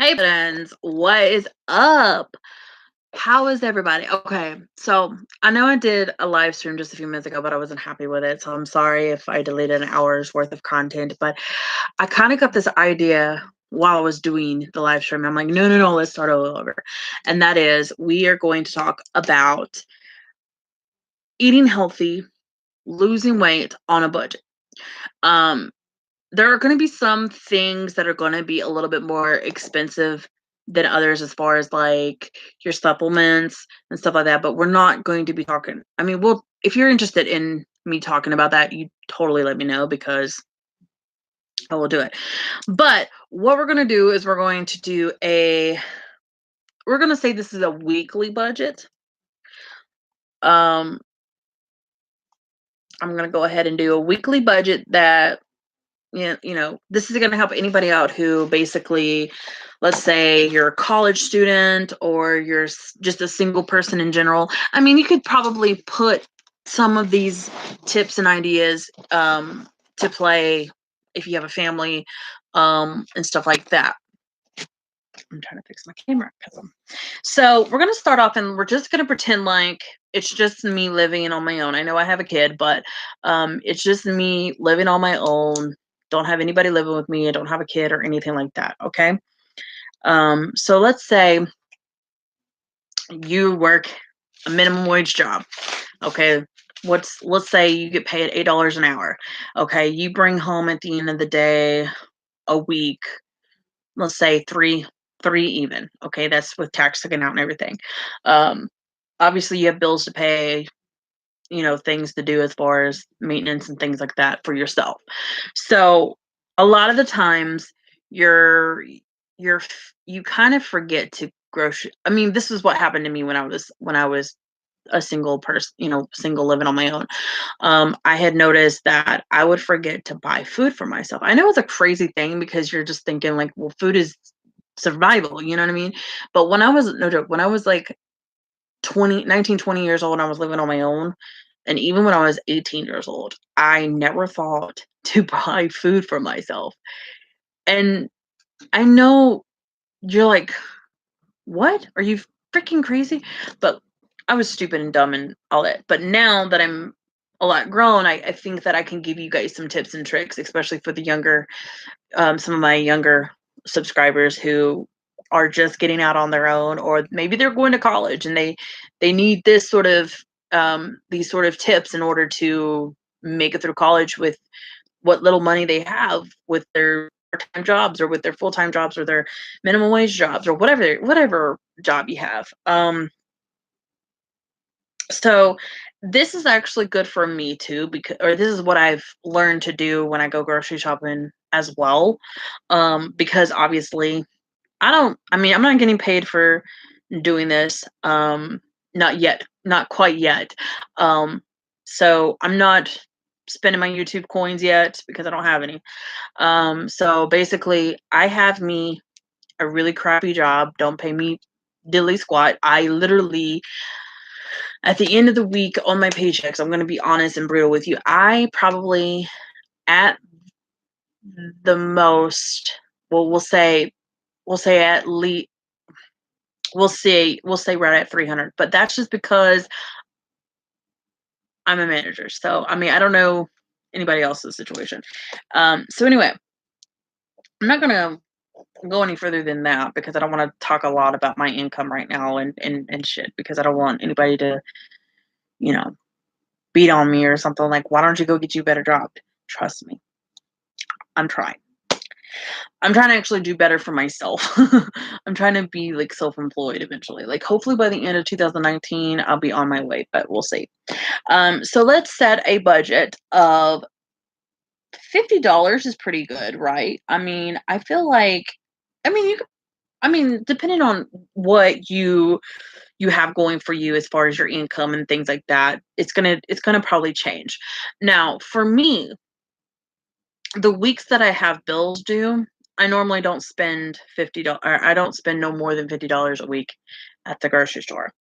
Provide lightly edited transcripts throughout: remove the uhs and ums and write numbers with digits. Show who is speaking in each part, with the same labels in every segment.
Speaker 1: Hey, friends, what is up? How is everybody? Okay, so I know I did a live stream just a few minutes ago, but I wasn't happy with it. So I'm sorry if I deleted an hour's worth of content, but I kind of got this idea while I was doing the live stream. I'm like, no, no, no, let's start all over. And that is, we are going to talk about eating healthy, losing weight on a budget. Um, there are going to be some things that are going to be a little bit more expensive than others as far as like your supplements and stuff like that, but we're not going to be talking. I mean, we'll if you're interested in me talking about that, you totally let me know because I will do it. But what we're going to do is we're going to say this is a weekly budget. Um I'm going to go ahead and do a weekly budget that this is going to help anybody out who basically, let's say you're a college student or you're just a single person in general. I mean, you could probably put some of these tips and ideas to play if you have a family and stuff like that. I'm trying to fix my camera. So we're going to start off and we're just going to pretend like it's just me living on my own. I know I have a kid, but it's just me living on my own. Don't have anybody living with me. I don't have a kid or anything like that. Okay. So let's say you work a minimum wage job. Okay. Let's say you get paid $8 an hour. Okay. You bring home at the end of the day a week, let's say three even. Okay. That's with tax taken out and everything. Um, Obviously you have bills to pay, things to do as far as maintenance and things like that for yourself. So a lot of the times you're you kind of forget to grocery. I mean, this is what happened to me when I was a single person, single living on my own. I had noticed that I would forget to buy food for myself. I know it's a crazy thing because you're just thinking like, well, food is survival, you know what I mean? But when I was no joke, when I was like 20 years old and I was living on my own. And even when I was 18 years old, I never thought to buy food for myself. And I know you're like, what? Are you freaking crazy? But I was stupid and dumb and all that. But now that I'm a lot grown, I think that I can give you guys some tips and tricks, especially for the younger, some of my younger subscribers who are just getting out on their own, or maybe they're going to college and they need this sort of these sort of tips in order to make it through college with what little money they have with their part-time jobs or with their full-time jobs or their minimum wage jobs or whatever job you have. So this is actually good for me too, because or this is what I've learned to do when I go grocery shopping as well. Because obviously I mean, I'm not getting paid for doing this. Not yet, not quite yet. Um, so I'm not spending my YouTube coins yet because I don't have any. So basically I have me a really crappy job, don't pay me diddly squat. I literally at the end of the week on my paychecks, I'm going to be honest and brutal with you. I probably at the most, well, we'll say at least we'll say right at 300, but that's just because I'm a manager. So I mean, I don't know anybody else's situation. So anyway, I'm not gonna go any further than that because I don't want to talk a lot about my income right now and shit because I don't want anybody to, you know, beat on me or something like, why don't you go get you a better job? Trust me, I'm trying. I'm trying to actually do better for myself. I'm trying to be like self-employed eventually. Like hopefully by the end of 2019, I'll be on my way, but we'll see. So let's set a budget of $50 is pretty good, right? I mean, I feel like, I mean, depending on what you have going for you as far as your income and things like that, it's gonna probably change. Now, for me, the weeks that I have bills due, I normally don't spend $50. I don't spend no more than $50 a week at the grocery store.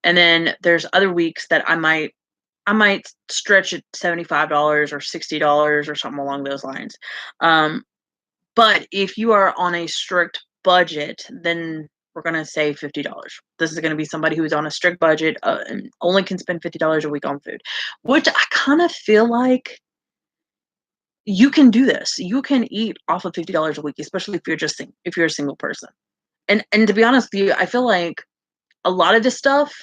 Speaker 1: And then there's other weeks that I might stretch it $75 or $60 or something along those lines. But if you are on a strict budget, then we're gonna say $50. This is gonna be somebody who's on a strict budget, and only can spend $50 a week on food, which I kind of feel like you can do this. You can eat off of $50 a week, especially if you're a single person. And to be honest with you, I feel like a lot of this stuff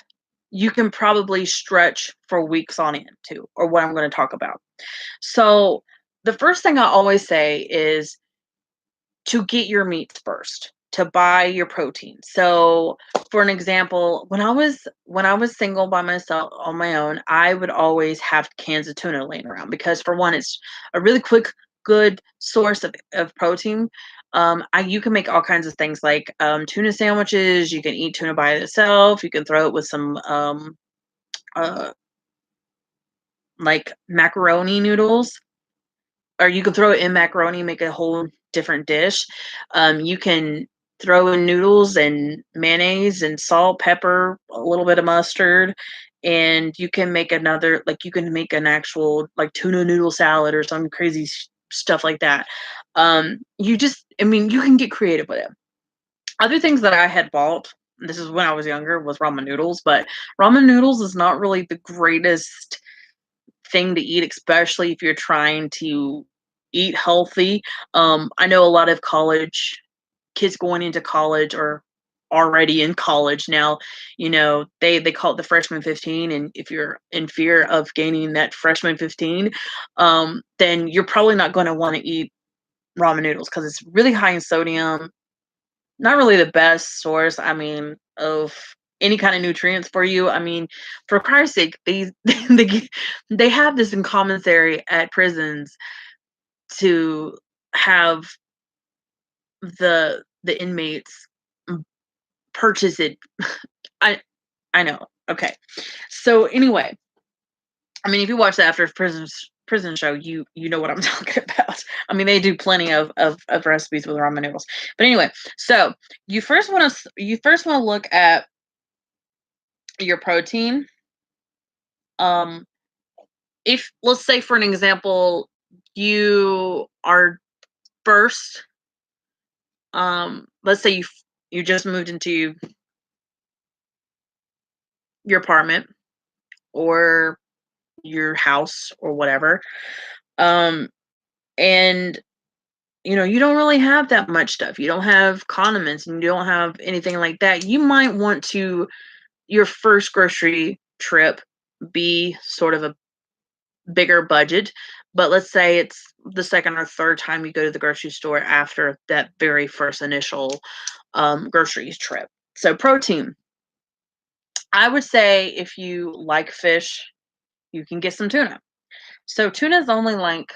Speaker 1: you can probably stretch for weeks on end too, or what I'm going to talk about. So the first thing I always say is to get your meats first, to buy your protein. So for an example, when I was single by myself on my own, I would always have cans of tuna laying around because for one, it's a really quick, good source of protein. You can make all kinds of things like tuna sandwiches. You can eat tuna by itself. You can throw it with some uh, like macaroni noodles, or you can throw it in macaroni, make a whole different dish. You can throw in noodles and mayonnaise and salt, pepper, a little bit of mustard, and you can make an actual like tuna noodle salad or some crazy stuff like that. You can get creative with it. Other things that I had bought, this is when I was younger, was ramen noodles, but ramen noodles is not really the greatest thing to eat, especially if you're trying to eat healthy. I know a lot of college kids going into college or already in college now, they call it the freshman 15. And if you're in fear of gaining that freshman 15, then you're probably not going to want to eat ramen noodles because it's really high in sodium, not really the best source, of any kind of nutrients for you. For Christ's sake, they have this in commissary at prisons to have the inmates purchase it. I I know. Okay. So anyway, if you watch the After Prison show, you know what I'm talking about. They do plenty of recipes with ramen noodles. But anyway, so you first want to look at your protein. Um, if let's say for an example, you are first, let's say you just moved into your apartment or your house or whatever, um, and you don't really have that much stuff. You don't have condiments and you don't have anything like that. You might want to your first grocery trip be sort of a bigger budget, but let's say it's the second or third time you go to the grocery store after that very first initial groceries trip. So protein, I would say if you like fish, you can get some tuna. So tuna is only like,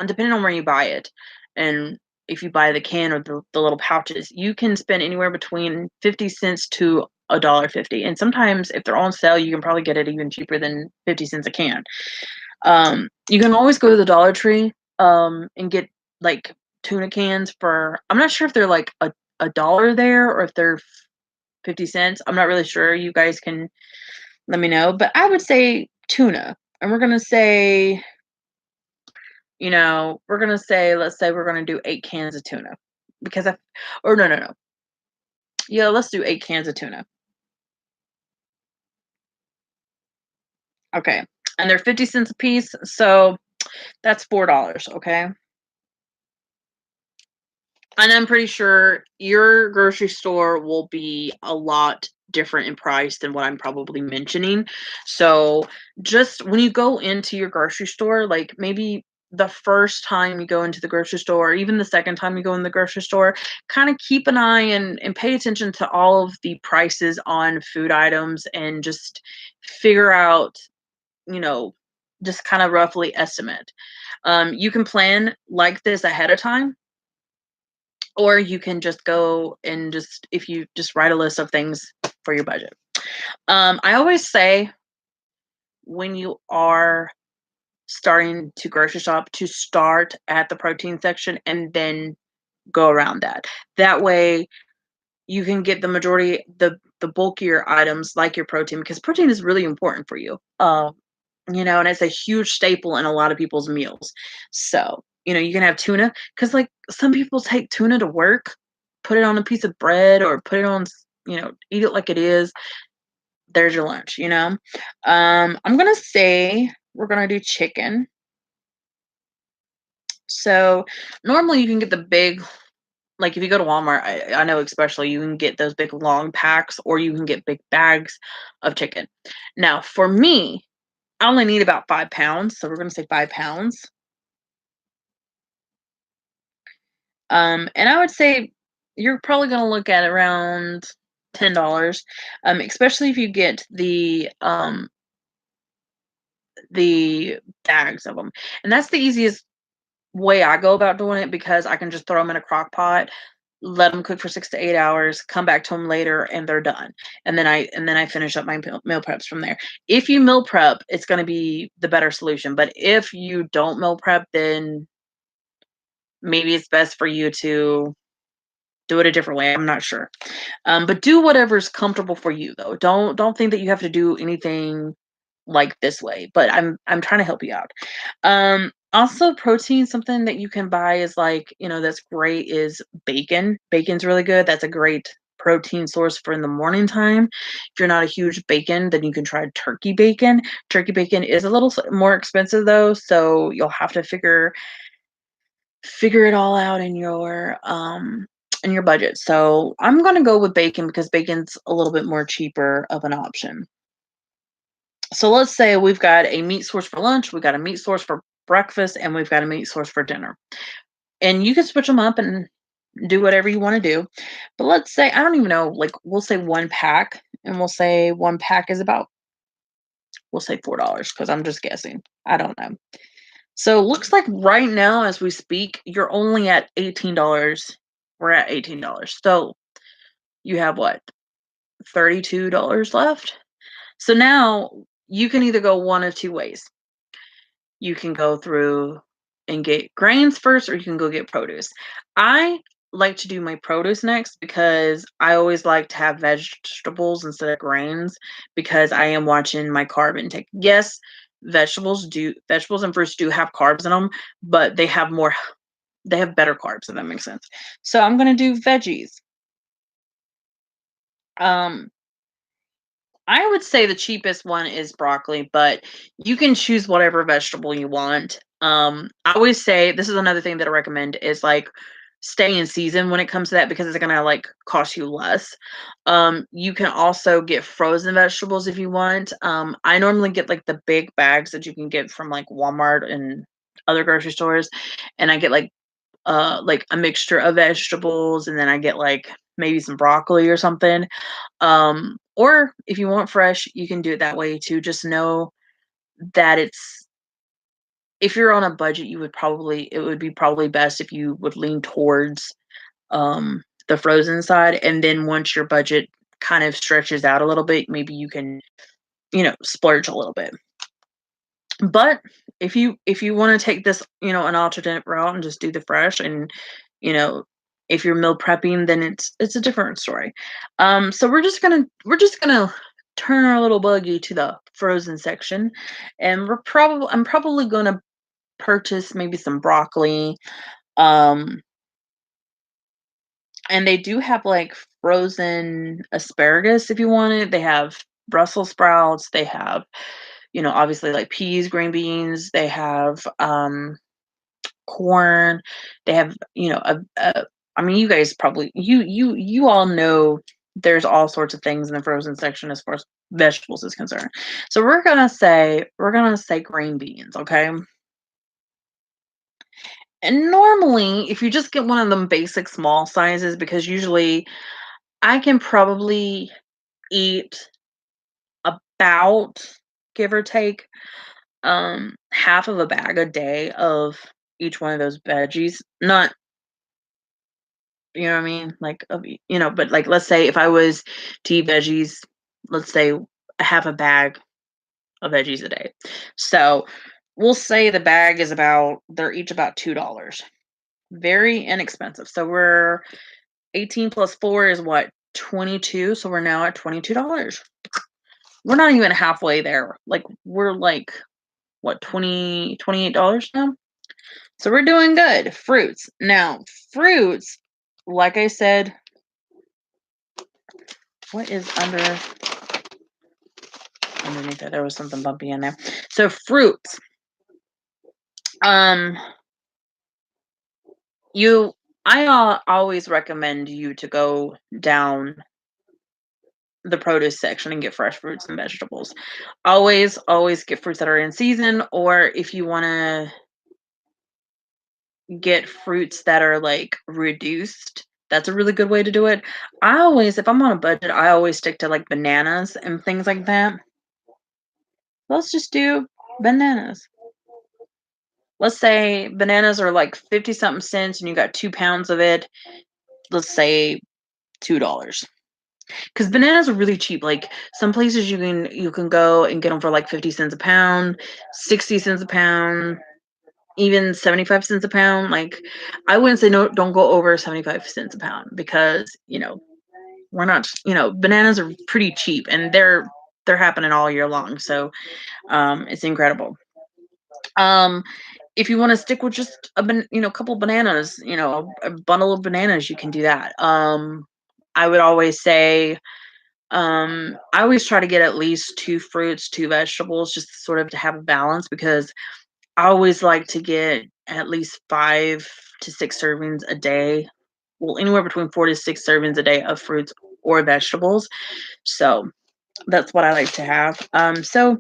Speaker 1: depending on where you buy it, and if you buy the can or the little pouches, you can spend anywhere between 50 cents to $1.50. And sometimes if they're on sale, you can probably get it even cheaper than 50 cents a can. You can always go to the Dollar Tree and get like tuna cans for, I'm not sure if they're like a dollar there or if they're 50 cents. I'm not really sure. You guys can let me know. But I would say tuna. And let's say we're gonna do 8 cans of tuna. Because or no, no, no. Yeah, let's do 8 cans of tuna. Okay. And they're 50 cents a piece. So that's $4. Okay. And I'm pretty sure your grocery store will be a lot different in price than what I'm probably mentioning. So just when you go into your grocery store, like maybe the first time you go into the grocery store, or even the second time you go in the grocery store, kind of keep an eye and pay attention to all of the prices on food items and just figure out, you know, just kind of roughly estimate. You can plan like this ahead of time, or you can just go and if you just write a list of things for your budget. I always say when you are starting to grocery shop to start at the protein section and then go around that. That way you can get the majority, the bulkier items like your protein, because protein is really important for you. And it's a huge staple in a lot of people's meals. So, you can have tuna because like some people take tuna to work. put it on a piece of bread or put it on, eat it like it is. There's your lunch, I'm gonna say we're gonna do chicken. So normally you can get the big, like if you go to Walmart, I know especially you can get those big long packs or you can get big bags of chicken. Now for me, I only need about 5 pounds. So we're gonna say 5 pounds. And I would say you're probably gonna look at around $10. Especially if you get the bags of them. And that's the easiest way I go about doing it because I can just throw them in a crock pot, let them cook for 6 to 8 hours, come back to them later, and they're done. And then I finish up my meal preps from there. If you meal prep, it's going to be the better solution. But if you don't meal prep, then maybe it's best for you to do it a different way. I'm not sure. But do whatever's comfortable for you though. Don't think that you have to do anything like this way, but I'm trying to help you out. Also protein, something that you can buy is like, that's great is bacon. Bacon's really good. That's a great protein source for in the morning time. If you're not a huge bacon, then you can try turkey bacon. Turkey bacon is a little more expensive though, so you'll have to figure it all out in your budget. So I'm gonna go with bacon because bacon's a little bit more cheaper of an option. So let's say we've got a meat source for lunch, we've got a meat source for breakfast, and we've got a meat source for dinner. And you can switch them up and do whatever you want to do. But let's say, I don't even know, like we'll say one pack, and we'll say one pack is about, we'll say $4 because I'm just guessing. I don't know. So it looks like right now, as we speak, you're only at $18. We're at $18. So you have what, $32 left? So now you can either go one of two ways. You can go through and get grains first, or you can go get produce. I like to do my produce next because I always like to have vegetables instead of grains because I am watching my carb intake. Yes, vegetables and fruits do have carbs in them, but they have better carbs, if that makes sense. So I'm gonna do veggies. Um, I would say the cheapest one is broccoli, but you can choose whatever vegetable you want. I always say this is another thing that I recommend is like stay in season when it comes to that because it's gonna like cost you less. You can also get frozen vegetables if you want. I normally get like the big bags that you can get from like Walmart and other grocery stores, and I get like a mixture of vegetables, and then I get like maybe some broccoli or something. Or if you want fresh, you can do it that way too. Just know that if you're on a budget, it would be probably best if you would lean towards the frozen side. And then once your budget kind of stretches out a little bit, maybe you can, splurge a little bit. But if you want to take this, an alternate route and just do the fresh and, you know, if you're meal prepping, then it's a different story. So we're just gonna turn our little buggy to the frozen section, and I'm probably gonna purchase maybe some broccoli. Um, and they do have like frozen asparagus if you want it. They have Brussels sprouts. They have, obviously like peas, green beans. They have corn. They have, I mean, you guys probably you all know there's all sorts of things in the frozen section as far as vegetables is concerned. So we're gonna say green beans, okay? And normally, if you just get one of them basic small sizes, because usually I can probably eat about, give or take, half of a bag a day of each one of those veggies. Not, you know what I mean? Like, but like, let's say if I was to eat veggies, let's say a half a bag of veggies a day. So we'll say the bag is they're each about $2. Very inexpensive. So we're 18 plus 4 is what? 22. So we're now at $22. We're not even halfway there. Like, we're like, what, $28 now? So we're doing good. Fruits. Now, fruits, like I said, what is underneath that? There was something bumpy in there. So fruits. Um, I always recommend you to go down the produce section and get fresh fruits and vegetables. Always get fruits that are in season, or if you want to get fruits that are like reduced, that's a really good way to do it. If I'm on a budget, I always stick to like bananas and things like that. Let's just do bananas. Let's say bananas are like 50 something cents and you got 2 pounds of it. Let's say $2. Because bananas are really cheap. Like some places you can go and get them for like 50 cents a pound, 60 cents a pound, even 75 cents a pound. Like I wouldn't say no, don't go over 75 cents a pound because, we're not, bananas are pretty cheap and they're happening all year long. So it's incredible. Um if you want to stick with just couple bananas, a bundle of bananas, you can do that. I would always say I always try to get at least 2 fruits, 2 vegetables, just sort of to have a balance because I always like to get at least 5 to 6 servings a day. Well, anywhere between 4 to 6 servings a day of fruits or vegetables. So that's what I like to have. So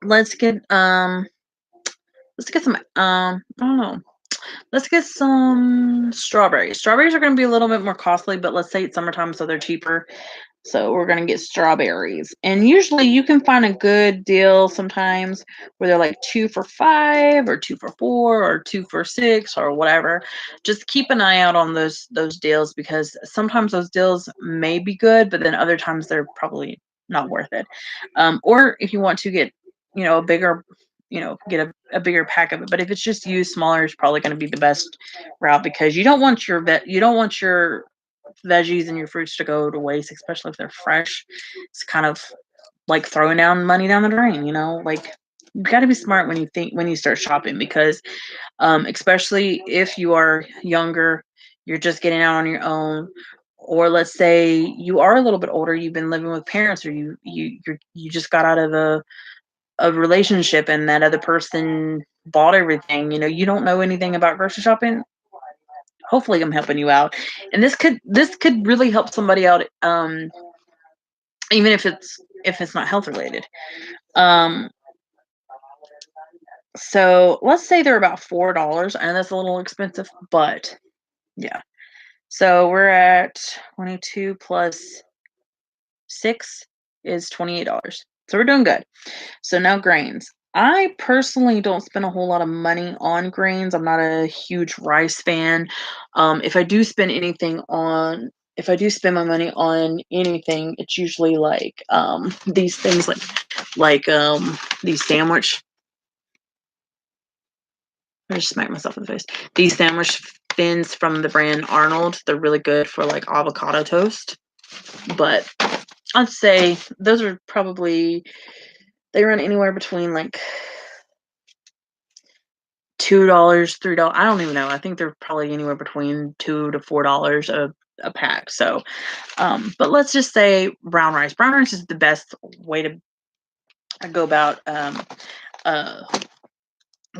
Speaker 1: let's get some I don't know. Let's get some strawberries. Strawberries are going to be a little bit more costly, but let's say it's summertime, so they're cheaper. So we're gonna get strawberries. And usually you can find a good deal sometimes where they're like 2 for $5 or 2 for $4 or 2 for $6 or whatever. Just keep an eye out on those deals because sometimes those deals may be good, but then other times they're probably not worth it. Or if you want to get, a bigger, get a bigger pack of it. But if it's just you, smaller is probably going to be the best route because you don't want your veggies and your fruits to go to waste, especially if they're fresh. It's kind of like throwing down money down the drain, like you got to be smart when you start shopping because especially if you are younger, you're just getting out on your own, or let's say you are a little bit older, you've been living with parents, or you just got out of a relationship and that other person bought everything, you don't know anything about grocery shopping. Hopefully I'm helping you out, and this could really help somebody out, even if it's not health related. um so let's say they're about $4. I know that's a little expensive, but yeah. So we're at 22 plus 6 is $28, so we're doing good. So now grains. I personally don't spend a whole lot of money on grains. I'm not a huge rice fan. If I do spend my money on anything, it's usually like these things like these sandwich. I just smacked myself in the face. These sandwich thins from the brand Arnold. They're really good for like avocado toast. But I'd say those are probably they run anywhere between like $2, $3. I don't even know. I think they're probably anywhere between $2 to $4 a pack. So, but let's just say brown rice. Brown rice is the best way to go about uh,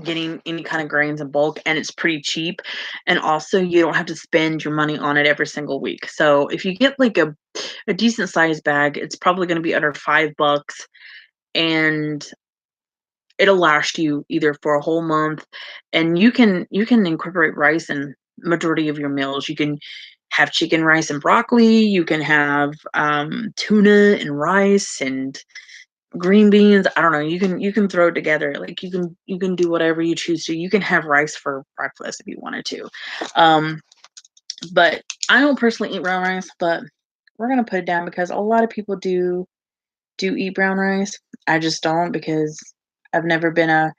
Speaker 1: getting any kind of grains in bulk, and it's pretty cheap. And also, you don't have to spend your money on it every single week. So, if you get like a decent sized bag, it's probably going to be under $5, and it'll last you either for a whole month, and you can incorporate rice in majority of your meals. You can have chicken, rice, and broccoli. You can have tuna and rice and green beans. I don't know. You can throw it together. Like you can do whatever you choose to. You can have rice for breakfast if you wanted to. Um, but I don't personally eat brown rice, but we're gonna put it down because a lot of people do eat brown rice. I just don't because I've never been a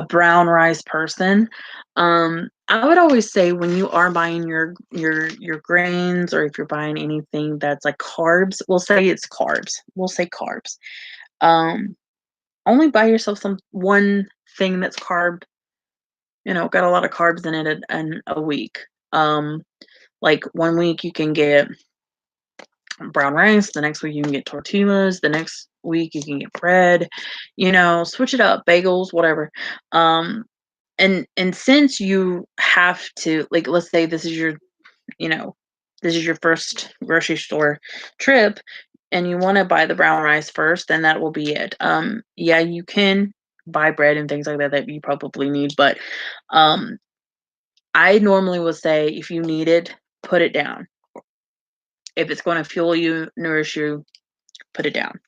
Speaker 1: brown rice person. I would always say when you are buying your grains, or if you're buying anything that's like carbs, we'll say it's carbs. We'll say carbs. Um, Only buy yourself one thing that's got a lot of carbs in it, and a week. Um, Like, one week you can get brown rice, the next week you can get tortillas, the next week you can get bread, switch it up, bagels, whatever. Um, and since you have to, like, let's say you know, this is your first grocery store trip and you want to buy the brown rice first, then that will be it. Yeah, you can buy bread and things like that that you probably need, but um I normally would say if you need it, put it down. If it's going to fuel you, nourish you, put it down.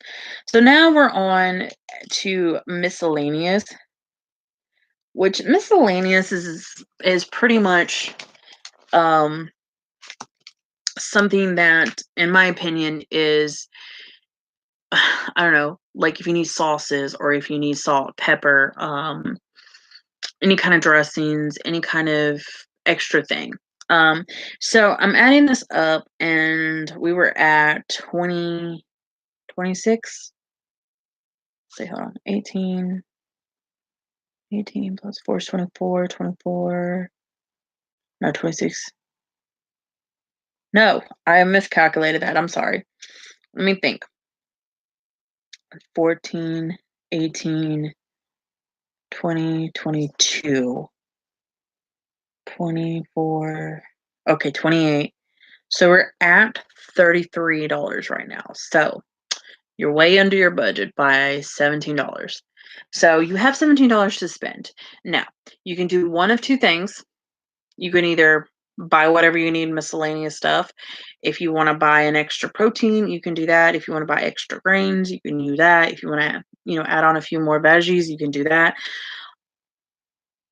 Speaker 1: So now we're on to miscellaneous, which miscellaneous is pretty much um something that, in my opinion, is I don't know, like if you need sauces or if you need salt, pepper, any kind of dressings, any kind of extra thing. Um, so I'm adding this up and we were at 20, 26. Say, hold on, 18 plus 4 is 24, 24, no, 26. No, I miscalculated that. I'm sorry. Let me think. 14, 18, 20, 22, 24. Okay, 28. So we're at $33 right now. So you're way under your budget by $17. So you have $17 to spend. Now, you can do one of two things. You can either buy whatever you need, miscellaneous stuff. If you want to buy an extra protein, you can do that. If you want to buy extra grains, you can do that. If you want to, add on a few more veggies, you can do that.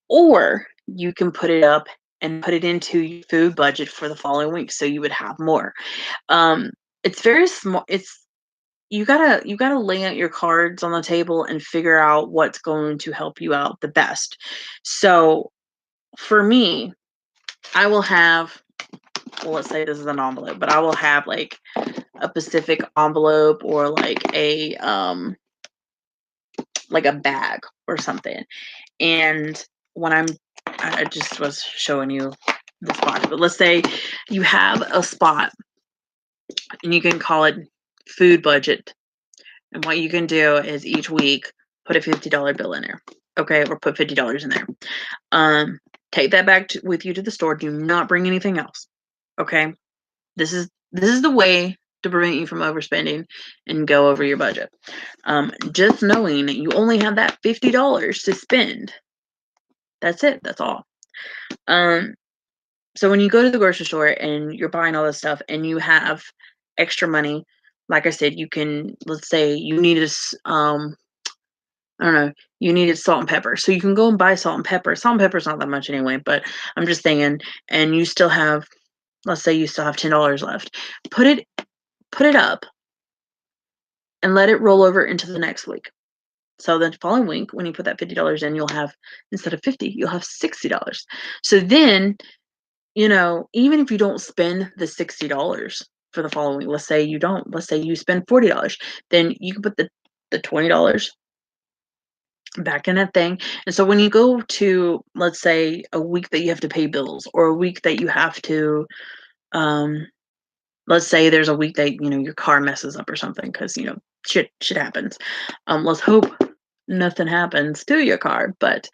Speaker 1: Or you can put it up and put it into your food budget for the following week so you would have more. Um, it's very small. You gotta lay out your cards on the table and figure out what's going to help you out the best. So for me, I will have, well, let's say this is an envelope, but I will have like a Pacific envelope or like a bag or something. And when I just was showing you the spot, but let's say you have a spot and you can call it food budget. And what you can do is each week put a $50 bill in there. Okay, or put $50 in there. Take that back with you to the store. Do not bring anything else. Okay, this is the way to prevent you from overspending and go over your budget. Just knowing that you only have that $50 to spend. That's it. That's all. So when you go to the grocery store and you're buying all this stuff and you have extra money, like I said, you can, let's say you needed I don't know, you needed salt and pepper. So you can go and buy salt and pepper. Salt and pepper's not that much anyway, but I'm just saying, and you still have, let's say you still have $10 left. Put it up and let it roll over into the next week. So the following week, when you put that $50 in, you'll have, instead of 50, you'll have $60. So then, even if you don't spend the $60 for the following week, let's say you don't, let's say you spend $40, then you can put the $20 back in that thing. And so when you go to, let's say, a week that you have to pay bills or a week that you have to, let's say there's a week that, your car messes up or something because, shit happens. Let's hope nothing happens to your car, but,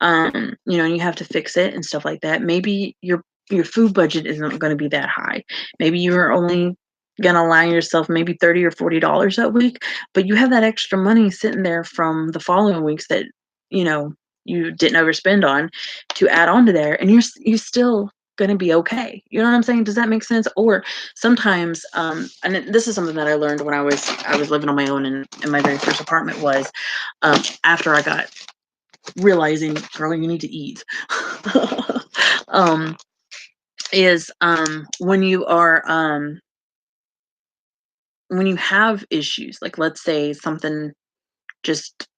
Speaker 1: you have to fix it and stuff like that. Maybe your food budget isn't going to be that high. Maybe you're only gonna allow yourself maybe $30 or $40 that week, but you have that extra money sitting there from the following weeks that you didn't overspend on to add on to there, and you're still gonna be okay. You know what I'm saying? Does that make sense? Or sometimes, and this is something that I learned when I was living on my own in my very first apartment was after I got realizing, girl, you need to eat. Is when you are when you have issues, like let's say something just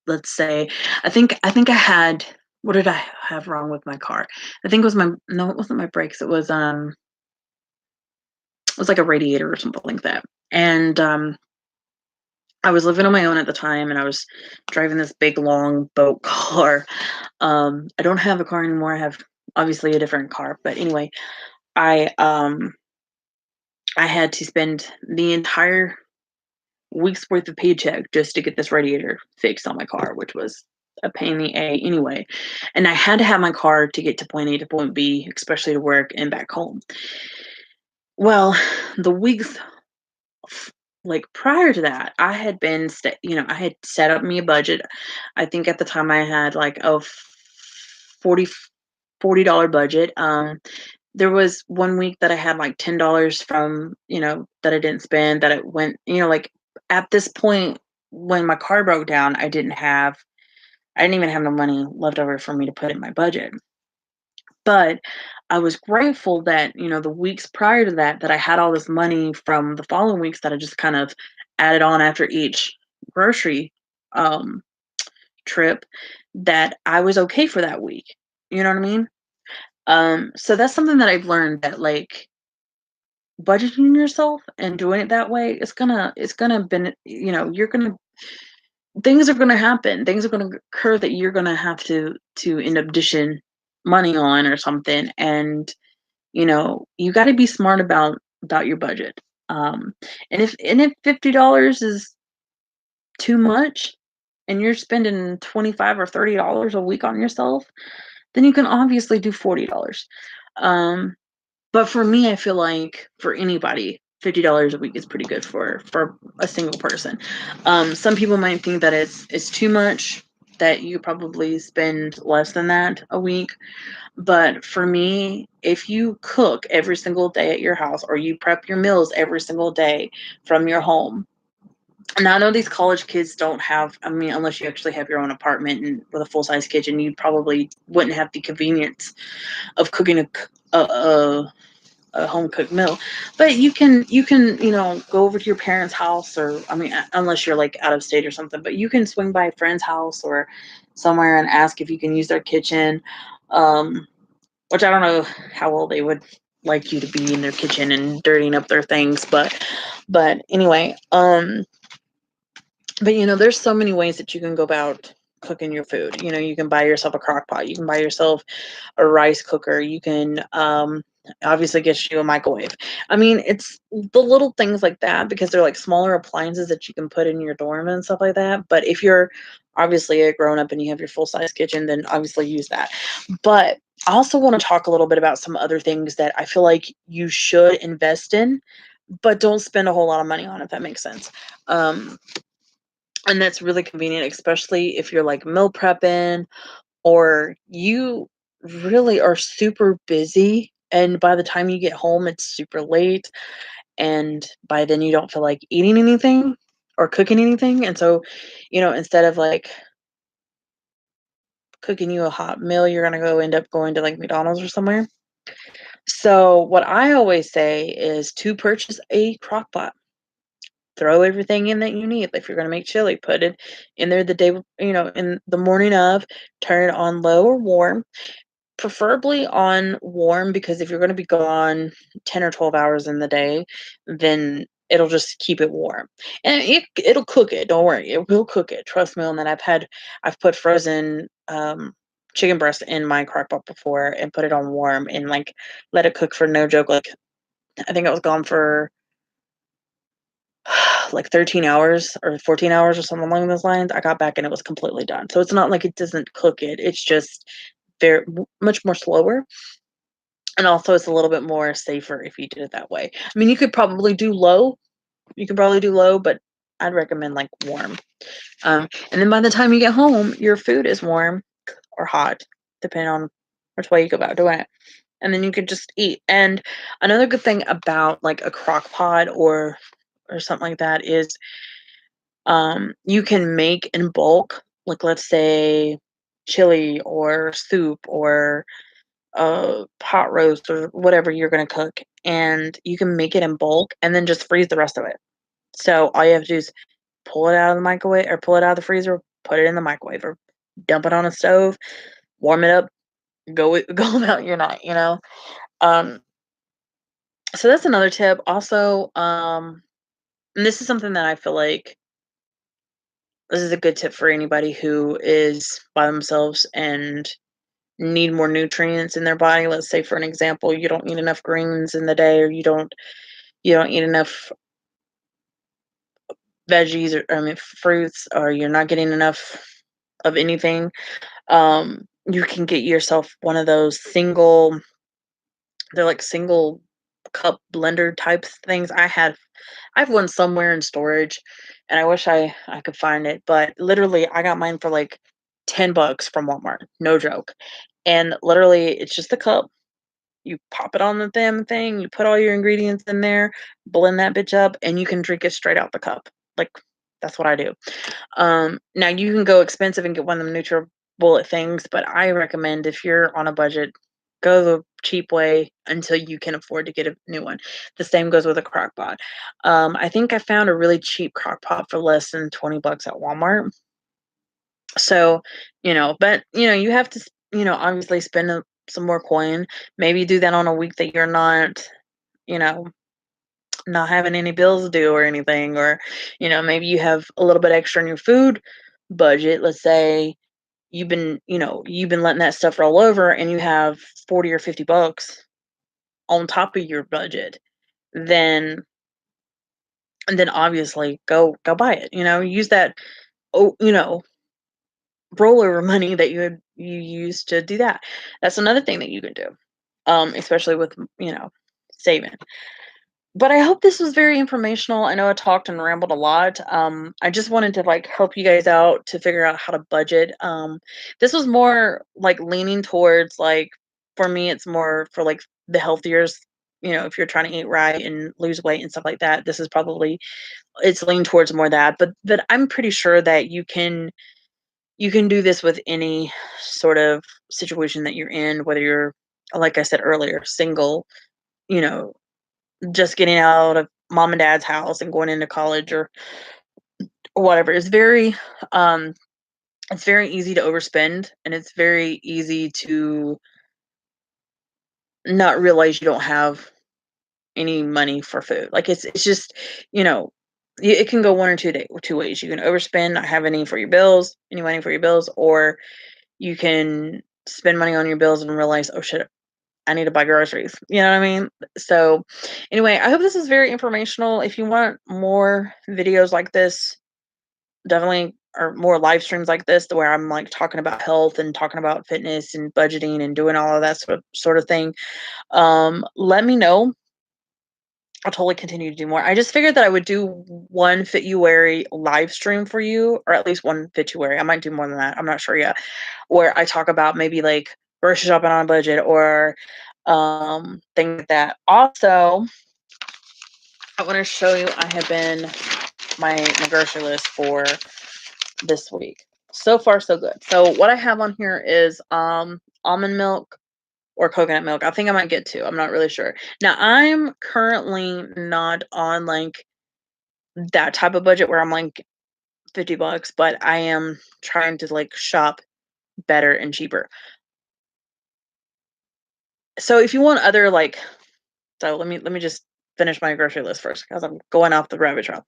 Speaker 1: let's say I think I had, what did I have wrong with my car? I think it was my, no, it wasn't my brakes. It was like a radiator or something like that. And I was living on my own at the time and I was driving this big long boat car. I don't have a car anymore. I have obviously a different car, but anyway, I, um, I had to spend the entire week's worth of paycheck just to get this radiator fixed on my car, which was a pain in the A anyway. And I had to have my car to get to point A to point B, especially to work and back home. Well, the weeks like prior to that, I had been, I had set up me a budget. I think at the time I had like a 40 $40 budget. There was one week that I had like $10 from, that I didn't spend, that it went, like at this point when my car broke down, I didn't even have no money left over for me to put in my budget. But I was grateful that, the weeks prior to that, that I had all this money from the following weeks that I just kind of added on after each grocery um, trip, that I was okay for that week. You know what I mean? So that's something that I've learned, that like budgeting yourself and doing it that way, it's gonna been, you're gonna things are gonna happen. Things are gonna occur that you're gonna have to end up dishing money on or something. And you got to be smart about your budget. Um, and if $50 is too much, and you're spending 25 or $30 a week on yourself, then you can obviously do $40. Um, but for me, I feel like for anybody, $50 a week is pretty good for a single person. Some people might think that it's too much, that you probably spend less than that a week. But for me, if you cook every single day at your house, or you prep your meals every single day from your home, and I know these college kids don't have, I mean, unless you actually have your own apartment and with a full size kitchen, you probably wouldn't have the convenience of cooking a home cooked meal. But you can go over to your parents' house, or I mean, unless you're like out of state or something, but you can swing by a friend's house or somewhere and ask if you can use their kitchen. Um, which I don't know how well they would like you to be in their kitchen and dirtying up their things, but anyway, but there's so many ways that you can go about cooking your food. You can buy yourself a crock pot, you can buy yourself a rice cooker, you can obviously get you a microwave. I mean, it's the little things like that, because they're like smaller appliances that you can put in your dorm and stuff like that. But if you're obviously a grown up and you have your full size kitchen, then obviously use that. But I also want to talk a little bit about some other things that I feel like you should invest in, but don't spend a whole lot of money on, if that makes sense. Um, and that's really convenient, especially if you're like meal prepping, or you really are super busy. And by the time you get home, it's super late. And by then, you don't feel like eating anything or cooking anything. And so, instead of like cooking you a hot meal, you're going to end up going to like McDonald's or somewhere. So, what I always say is to purchase a crock pot. Throw everything in that you need. If you're going to make chili, put it in there the day, in the morning of, turn it on low or warm, preferably on warm, because if you're going to be gone 10 or 12 hours in the day, then it'll just keep it warm. And it'll cook it. Don't worry. It will cook it. Trust me on that. I've put frozen chicken breast in my crock pot before and put it on warm and like let it cook for, no joke, like I think I was gone for like 13 hours or 14 hours or something along those lines. I got back and it was completely done. So it's not like it doesn't cook it. It's just very much more slower. And also it's a little bit more safer if you did it that way. I mean, you could probably do low. You could probably do low, but I'd recommend like warm. And then by the time you get home, your food is warm or hot, depending on which way you go about doing it. And then you could just eat. And another good thing about like a crock pot or something like that is you can make in bulk, like let's say chili or soup or pot roast or whatever you're going to cook, and you can make it in bulk and then just freeze the rest of it. So all you have to do is pull it out of the microwave, or pull it out of the freezer, put it in the microwave, or dump it on a stove, warm it up, go about your night. Um, so that's another tip. Also, and this is something that I feel like this is a good tip for anybody who is by themselves and need more nutrients in their body. Let's say, for an example, you don't eat enough greens in the day, or you don't eat enough veggies, or I mean fruits, or you're not getting enough of anything. You can get yourself one of those single, they're like single cup blender type things. I've one somewhere in storage, and I wish I could find it, but literally I got mine for like $10 from Walmart, no joke. And literally it's just a cup. You pop it on the damn thing, you put all your ingredients in there, blend that bitch up, and you can drink it straight out the cup. Like, that's what I do. Now you can go expensive and get one of them NutriBullet things, but I recommend, if you're on a budget, go the cheap way until you can afford to get a new one. The same goes with a crock pot. I think I found a really cheap crock pot for less than $20 at Walmart. So, but you have to, obviously spend some more coin. Maybe do that on a week that you're not, you know, not having any bills due or anything, or maybe you have a little bit extra in your food budget. Let's say you've been letting that stuff roll over, and you have 40 or $50 on top of your budget. Then and then obviously go buy it. Use that, oh, rollover money that you use to do that. That's another thing that you can do, especially with saving. But I hope this was very informational. I know I talked and rambled a lot. I just wanted to like help you guys out to figure out how to budget. This was more like leaning towards, like, for me, it's more for like the healthier. If you're trying to eat right and lose weight and stuff like that, this is probably, it's leaned towards more that. But I'm pretty sure that you can do this with any sort of situation that you're in, whether you're, like I said earlier, single, you know, just getting out of mom and dad's house and going into college, or whatever. Um it's very easy to overspend, and it's very easy to not realize you don't have any money for food. Like, it's just, you know, it can go one or two ways. You can overspend, not have any money for your bills, or you can spend money on your bills and realize, oh shit, I need to buy groceries. You know what I mean? So, anyway, I hope this is very informational. If you want more videos like this, definitely, or more live streams like this, to where I'm like talking about health and talking about fitness and budgeting and doing all of that sort of thing, let me know. I'll totally continue to do more. I just figured that I would do one FITUARY live stream for you, or at least one FITUARY. I might do more than that. I'm not sure yet. Where I talk about maybe like grocery shopping on a budget, or things like that. Also, I want to show you, I have been my grocery list for this week. So far, so good. So what I have on here is almond milk or coconut milk. I think I might get two. I'm not really sure. Now, I'm currently not on like that type of budget where I'm like $50, but I am trying to like shop better and cheaper. So if you want other like, so let me just finish my grocery list first, because I'm going off the rabbit trail.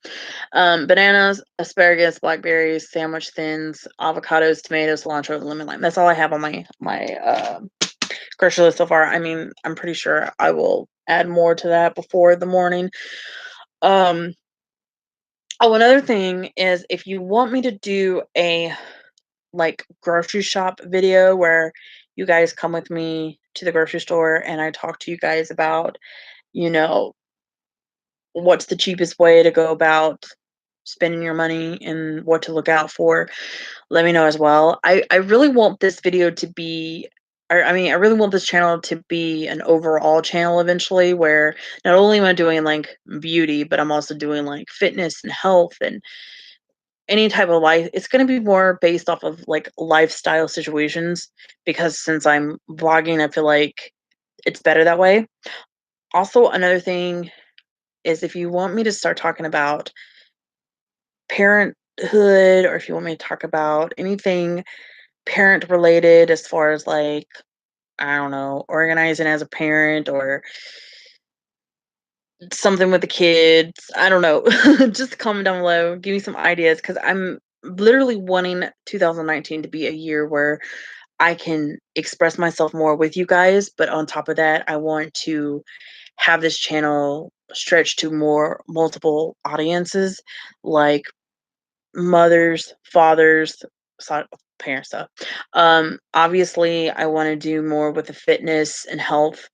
Speaker 1: Bananas, asparagus, blackberries, sandwich thins, avocados, tomatoes, cilantro, and lemon lime. That's all I have on my grocery list so far. I mean, I'm pretty sure I will add more to that before the morning. Um, oh, another thing is, if you want me to do a like grocery shop video where you guys come with me to the grocery store and I talk to you guys about, you know, what's the cheapest way to go about spending your money and what to look out for, let me know as well. I really want this video to be, or I mean, I really want this channel to be an overall channel eventually, where not only am I doing like beauty, but I'm also doing like fitness and health and any type of life. It's going to be more based off of like lifestyle situations, because since I'm vlogging, I feel like it's better that way. Also, another thing is, if you want me to start talking about parenthood, or if you want me to talk about anything parent related, as far as like, I don't know, organizing as a parent, or something with the kids, I don't know, just comment down below, give me some ideas, because I'm literally wanting 2019 to be a year where I can express myself more with you guys, but on top of that, I want to have this channel stretch to more multiple audiences, like mothers, fathers, so parents stuff. Obviously, I wanna do more with the fitness and health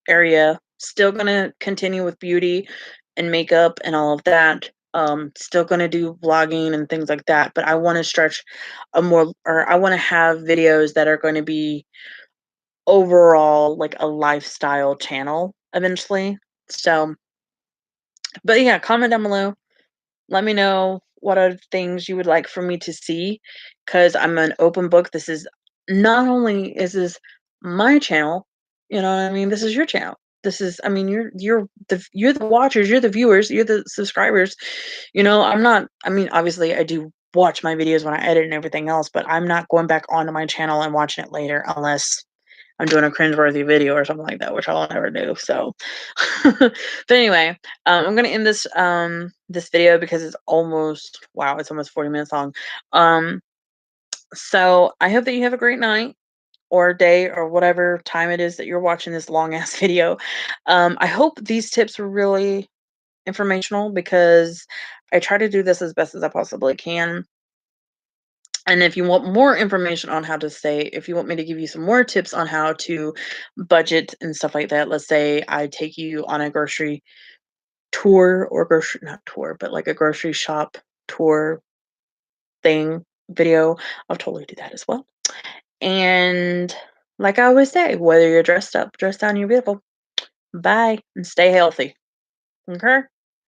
Speaker 1: area. Still gonna continue with beauty and makeup and all of that. Still gonna do vlogging and things like that, but I wanna stretch a more or I wanna have videos that are gonna be overall like a lifestyle channel eventually. So, but yeah, comment down below. Let me know what other things you would like for me to see, because I'm an open book. This is not only is this my channel, you know what I mean? This is your channel. This is, I mean, you're the watchers, you're the viewers, you're the subscribers. You know, I'm not. I mean, obviously, I do watch my videos when I edit and everything else, but I'm not going back onto my channel and watching it later unless I'm doing a cringeworthy video or something like that, which I'll never do. So, but anyway, I'm gonna end this video because it's almost wow, it's almost 40 minutes long. Um, so I hope that you have a great night or day or whatever time it is that you're watching this long ass video. I hope these tips were really informational because I try to do this as best as I possibly can. And if you want more information on how to say, if you want me to give you some more tips on how to budget and stuff like that, let's say I take you on a grocery tour or grocery, not tour, but like a grocery shop tour thing video, I'll totally do that as well. And like I always say, whether you're dressed up, dressed down, you're beautiful. Bye and stay healthy. Okay?